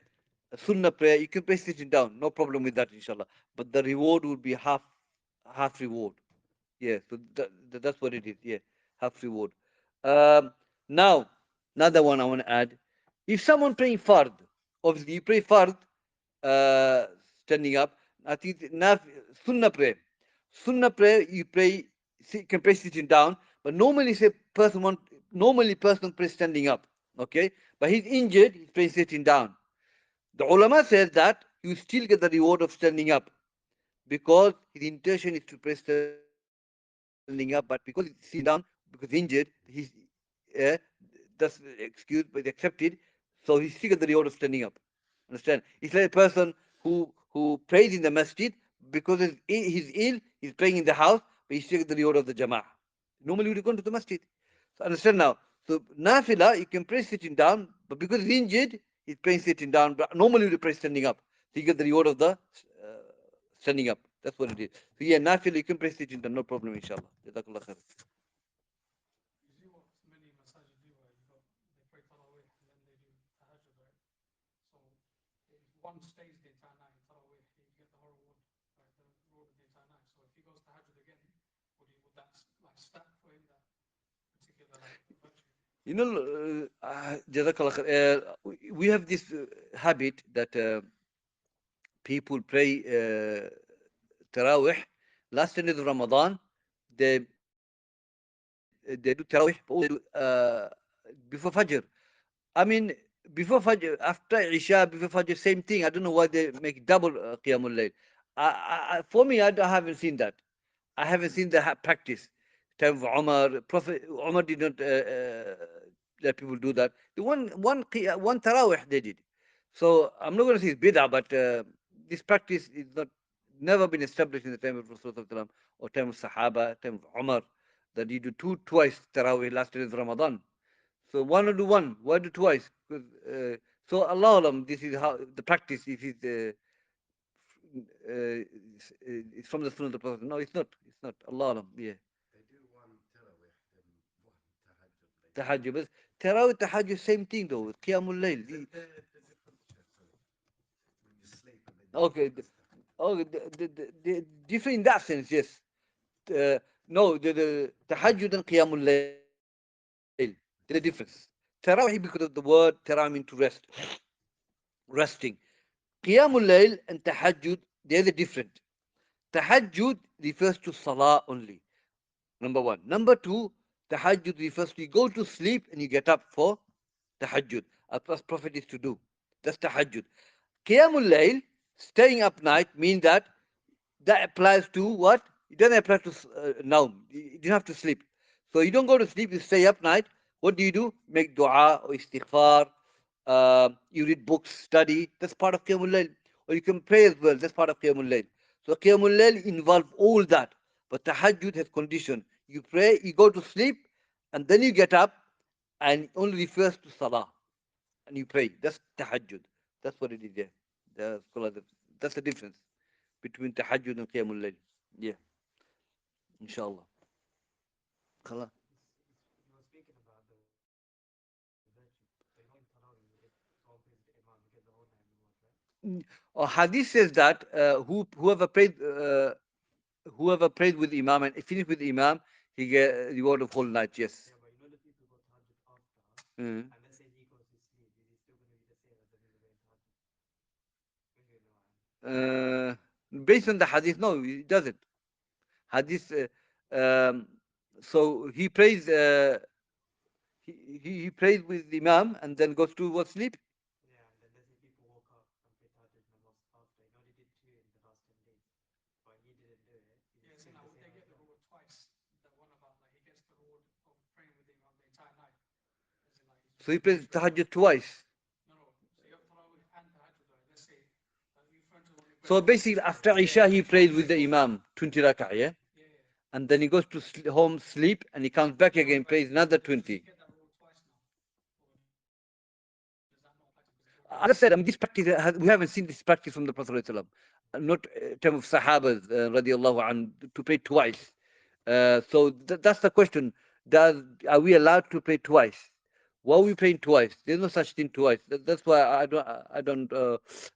sunnah prayer, you can pray sitting down, no problem with that, inshallah. But the reward would be half reward. Yeah, so that's what it is. Yeah, half reward. Um, Now, another one I want to add. If someone praying fard, obviously you pray fard, uh, standing up. I think sunnah prayer. Sunnah prayer you pray, can pray sitting down, but normally say normally person prays standing up. Okay, but he's injured, he's praying sitting down. The ulama says that you still get the reward of standing up because his intention is to pray standing up, but because he's sitting down, because injured, he's uh, that's excused, but accepted. So he still get the reward of standing up. Understand? It's like a person who prays in the masjid because he's ill, he's praying in the house, but he still get the reward of the jama'ah. Normally we go to the masjid. So understand now. So nafila, you can pray sitting down, but because he's injured, he's praying sitting down. But normally we pray standing up. So you get the reward of the standing up. That's what it is. So yeah, nafila, you can pray sitting down, no problem, inshallah. Jazakallah khair. You see what many masajid do, where they pray Tarawih and then they do Tahajjud, right? So if one stays the entire night in Tarawih, he get the whole reward, right? The reward of the entire night. So if he goes Tahajjud again, would that like stack for him that particular like virtue? You know, Jazakallah khair. We have this habit that people pray Tarawih. Last end of Ramadan, they do Tarawih, but also they do before Fajr. I mean, before Fajr, after Isha, before Fajr, same thing. I don't know why they make double Qiyamul Layl. For me, I haven't seen that. I haven't seen the practice. Time of Umar, Prophet Umar did not let people do that. The one Tarawih they did. So I'm not going to say it's bid'ah, but this practice is not never been established in the time of Rasulullah or time of Sahaba, time of Umar, that you do twice Tarawih last day of Ramadan. So one or do one, why do twice? Because, so Allah Alam, this is how the practice. If it's from the Sunnah of the Prophet. No, it's not. It's not. Allah Alam. Yeah. They do one Tarawih, then one Tahajjud later. Tahajjud. But Tarawih, Tahajjud, same thing though. Qiyamul Layl. The difference, sorry, when you sleep and then you wake Okay. up, that's Tahajjud. Okay. The different in that sense, yes. No, the Tahajjud and Qiyamul Layl. There's a difference. Tarawih, because of the word Tarawih mean to rest. Resting. Qiyamul Layl and Tahajjud, they're different. Tahajjud refers to Salah only. Number one. Number two, Tahajjud refers to you go to sleep and you get up for Tahajjud. As Prophet is to do. That's Tahajjud. Qiyamul Layl, staying up night, means that applies to what? It doesn't apply to now. You don't have to sleep. So you don't go to sleep, you stay up night. What do? Make dua or istighfar. You read books, study. That's part of Qiyamul Layl. or you can pray as well. That's part of Qiyamul Layl. So Qiyamul Layl involves all that. But Tahajjud has condition. You pray, you go to sleep, and then you get up, and only refers to Salah. And you pray. That's Tahajjud. That's what it is there. That's the difference between Tahajjud and Qiyamul Layl. Yeah, inshallah. Khalas. You were speaking about the virtue. So in Tarawih, you get someone prays the Imam, you get the whole nine rewards, right? Or Hadith says that whoever prayed with Imam and finished with Imam, he get reward of whole night. Yes. Yeah, but you know the people go tahajjud after, Mm. and let's say he goes to sleep, is he still going to be the same as the people going tahajjud? When you know what I mean. Based on the Hadith, no, he doesn't. Hadith. So he prays. He prays with Imam and then goes to what sleep. Yeah, and then let's say people woke up and pray tahajjud namaz after. You know they did two in the last 10 days, but he didn't do it. Is he Yeah, so still now the they same get as the them? reward twice. The one about like he gets the reward of praying with him on the entire night. As in like he's So he just prays Tahajjud twice. no, no. So you have Tarawih and Tahajjud. Right? Let's say you refer to when you pray So Tarawih. basically, after Isha, he prays with the Imam 20 rak'ah, yeah? Yeah, yeah. And then he goes to home, sleep, and he comes back again, prays another Does he 20. get that reward twice now, or does that not apply to him because he's already done it? As I said, this practice, we haven't seen this practice from the Prophet ﷺ. Not term of Sahabas, radiallahu anhu, to pray twice. So that's the question. Are we allowed to pray twice? Why are we praying twice? There's no such thing twice. That's why I don't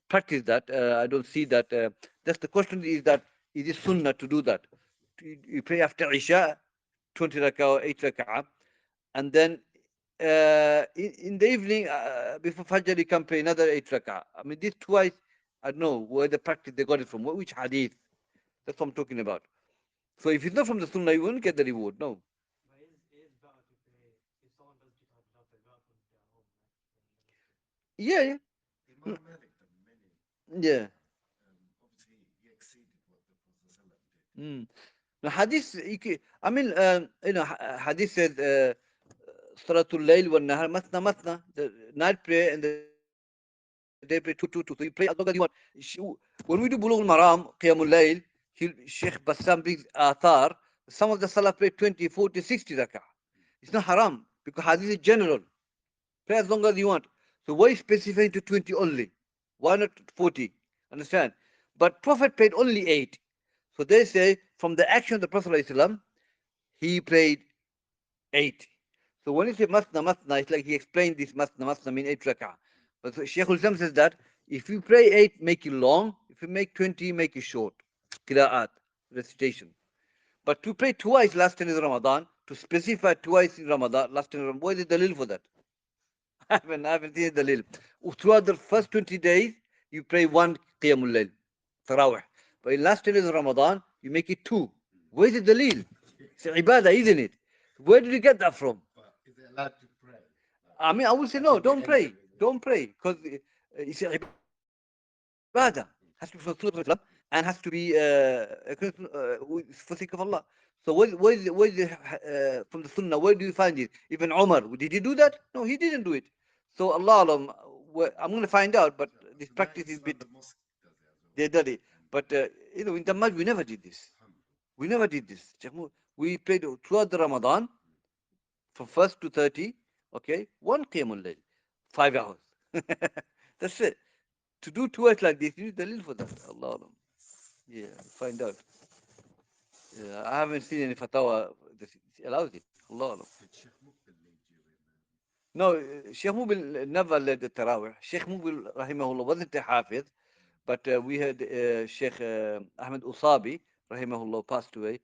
practice that. I don't see that. That's the question is that it is sunnah to do that. You pray after Isha, 20 rak'ah or 8 rak'ah, and then in the evening before Fajr you can pray another 8 rak'ah. I mean this twice, I don't know where the practice they got it from, which hadith. That's what I'm talking about. So if it's not from the sunnah, you won't get the reward. No. But it is better to pray if someone does do tahajjud after, it's better for them to pray at home, right? Than the masjid. Yeah, yeah. Mm. Mm, Imam Malik done many. yeah. Obviously, he exceeded what the Prophet ﷺ did. Mm. Now hadith, I mean, hadith said, Salatul Layl wa Nahar, Matna Matna, the night prayer and the day prayer, two, two, two. So you pray as long as you want. When we do Bulugh al Maraam, Qiyamul Layl, Shaykh Bassam brings Athar, some of the Salah pray 20, 40, 60 rak'ah. It's not haram, because hadith is general. Pray as long as you want. So why specify to 20 only? Why not 40? Understand? But Prophet prayed only 8. So they say from the action of the Prophet ﷺ, he prayed 8. So when he say masna masna, it's like he explained this masna masna mean 8 rak'ah. But so Shaykh al-Islam says that if you pray 8, make it long. If you make 20, make it short. Qira'at, recitation. But to pray twice last 10 is Ramadan, to specify twice in Ramadan, last 10 is Ramadan, what is the dalil for that? I haven't seen the dalil. Throughout the first 20 days, you pray one Qiyamul Layl, Tarawih. But in last 10 days of Ramadan, you make it two. Where is the dalil? It's Ibadah, isn't it? Where did you get that from? But is it allowed to pray? I mean, I would say At no, the don't end of pray. it. Don't pray. Because it's Ibadah. Has to be for Sunnah Islam and has to be for sake of Allah. So where is from the Sunnah, where do you find it? Even Umar, did he do that? No, he didn't do it. So Allah Alam, I'm going to find out, but Inshallah. this So now practice is a inside bit, the mosque does it as well. they did it. And But, in the Masjid, we never did this. alhamdulillah. We never did this. We prayed throughout the Ramadan, from 1st to 30, okay, one Qiyamul Layl, 5 hours. That's it. To do twice like this, you need dalil for that. Allah Alam. Yeah, find out. Yeah, I haven't seen any fatwa that allows it. Allah Alam. Did Sheikh Muqbil lead you in No, Sheikh Mubil never led the Tarawih. Sheikh Mubil, rahimahullah, wasn't a Hafiz, but we had Sheikh Ahmed Usabi, rahimahullah, passed away.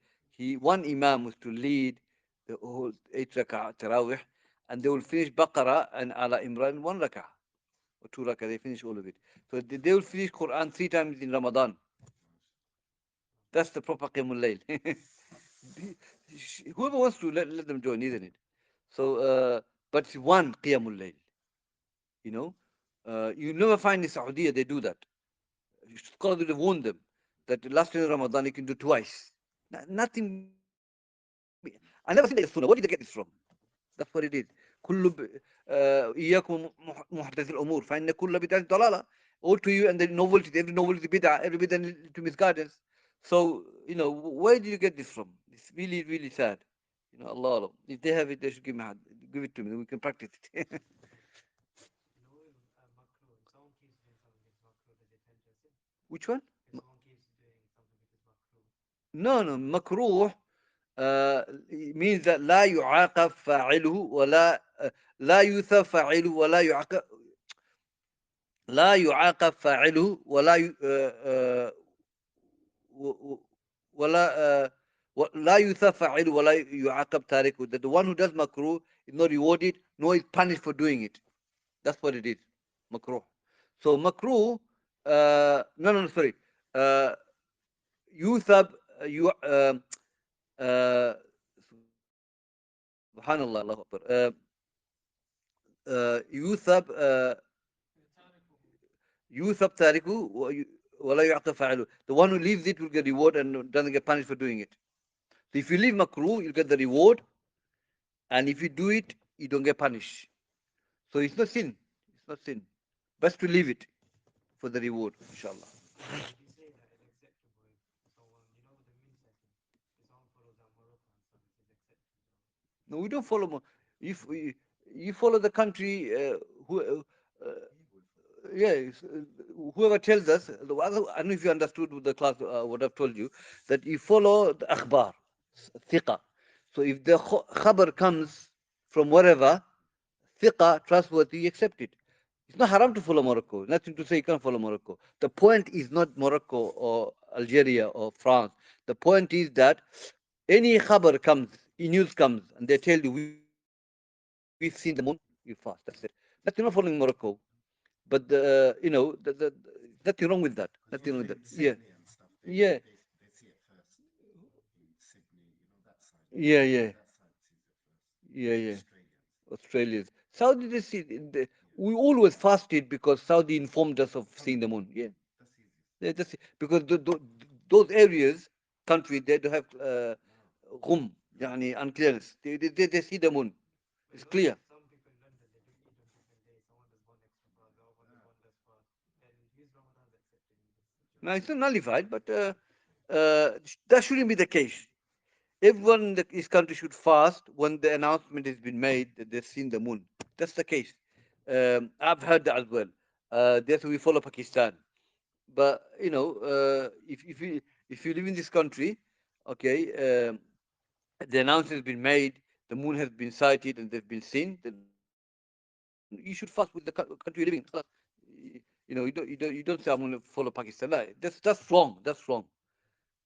One Imam was to lead the whole 8 rak'ah Tarawih, and they will finish Baqarah and Ala Imran 1 rak'ah, or 2 rak'ah, they finish all of it. So they will finish Quran 3 times in Ramadan. That's the proper Qiyamul Layl. Whoever wants to, let them join, isn't it? So, but it's one Qiyamul Layl, you know. You never find in Saudi they do that. Scholars would have warned them that the last day of Ramadan you can do twice. Nothing. I never seen that in Sunnah. Where did they get this from? That's what it is. كل إياكم محدث الأمور فإن كل بدعة ضلالة. All to you, and then novelty. Every novelty is bid'ah. Every bid'ah to misguidance. So, where do you get this from? It's really, really sad. Allah, Allah. If they have it, they should give it to me. We can practice it. You know, makruh. If someone keeps doing something which is makruh, does it tend to a sin? Which one? If someone keeps doing something which is makruh, No, no. Makruh it means that لا يعاقب فاعله ولا لا يثاب فاعله ولا يعاقب لا يعاقب فاعله ولا ولا لا يثاب فاعله ولا يعاقب تاركه. That the one who does makruh is not rewarded nor is punished for doing it. That's what it is. Makruh. So makruh, no, no, no, sorry. Uh, يثاب you سبحان الله الله أكبر يثاب يثاب تاركه ولا يعاقب فاعله. The one who leaves it will get reward and doesn't get punished for doing it. So if you leave makruh, you'll get the reward, and if you do it, you don't get punished. So it's not sin. It's not sin. Best to leave it for the reward, inshallah. would you say that it's acceptable if someone, you know, the moon setting, if someone follows that Morocco and stuff, it is acceptable? No, we don't follow. If you follow the country, who, yeah, whoever tells us, I don't know if you understood with the class what I've told you, that you follow the akhbar, thiqa. So if the khabar comes from wherever, thiqa, trustworthy, you accept it. It's not haram to follow Morocco. Nothing to say you can't follow Morocco. The point is not Morocco or Algeria or France. The point is that any khabar comes, news comes, and they tell you, we've seen the moon, you fast. That's it. Nothing wrong following Morocco. But, nothing wrong with that. Nothing wrong with that. Because Yeah. usually in Sydney and stuff, Yeah. they see it first. In Sydney, that side. Yeah. Yeah. That side sees it first. Yeah. Yeah. Australians. Australians. Saudi, they see, Yeah. we always fasted because Saudi informed us of Tell seeing me. the moon. Yeah. That's easiest. Yeah, that's it. Because those areas, country, they don't have No. ghum, yani unclearness. They see the moon. But It's you know, clear. some people in London, they do Eid on different days. Someone does one extra fast, the other one does Ah. one less fast. Then whose Ramadan's accepted in this Now, situation? it's not nullified, but that shouldn't be the case. Everyone in this country should fast when the announcement has been made that they've seen the moon. That's the case. I've heard that as well. That's why we follow Pakistan. But if you live in this country, okay, the announcement has been made, the moon has been sighted, and they've been seen, then you should fast with the country you're living in. You don't say I'm going to follow Pakistan. No, that's wrong. That's wrong.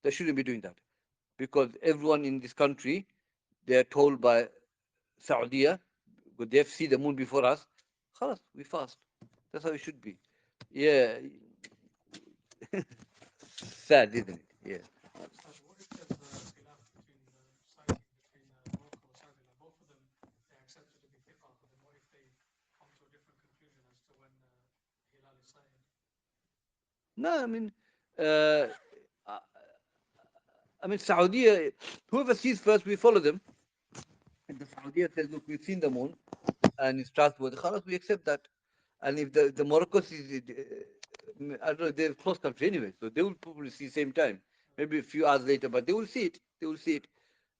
They shouldn't be doing that because everyone in this country, they are told by Saudi, but they've seen the moon before us. Khalas, we fast. That's how it should be. Yeah, sad, isn't it? Yeah. Ustad, what if there's a khilaf between the sighting between Morocco or Saudi? Like both of them, they accepted to be thiqa, but then what if they come to a different conclusion as to when hilal is sighted? No, uh, Saudi, whoever sees first, we follow them. And the Saudi says, look, we've seen the moon, and it's trustworthy. Khalas, we accept that. And if the Morocco sees it, I don't know, they're close country anyway, so they will probably see same time, maybe a few hours later, but they will see it. They will see it.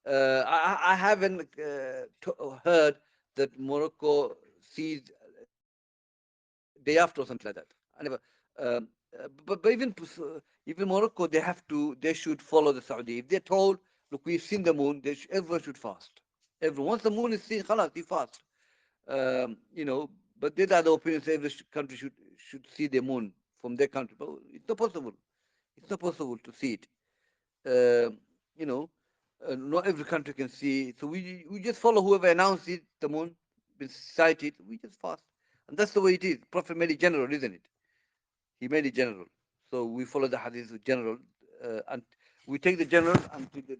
I haven't heard that Morocco sees day after or something like that. I never. Um, but even Morocco, they should follow the Saudi. If they're told, look, we've seen the moon, everyone should fast. Everyone, once the moon is seen, khalas, they fast. But there are the opinions every country should see the moon from their country, but it's not possible. It's not possible to see it. Um you know, not every country can see it. So we just follow whoever announced it, the moon, been sighted, we just fast. And that's the way it is. Prophet made it general, isn't it? He made it general. So we follow the hadith general, and we take the general until the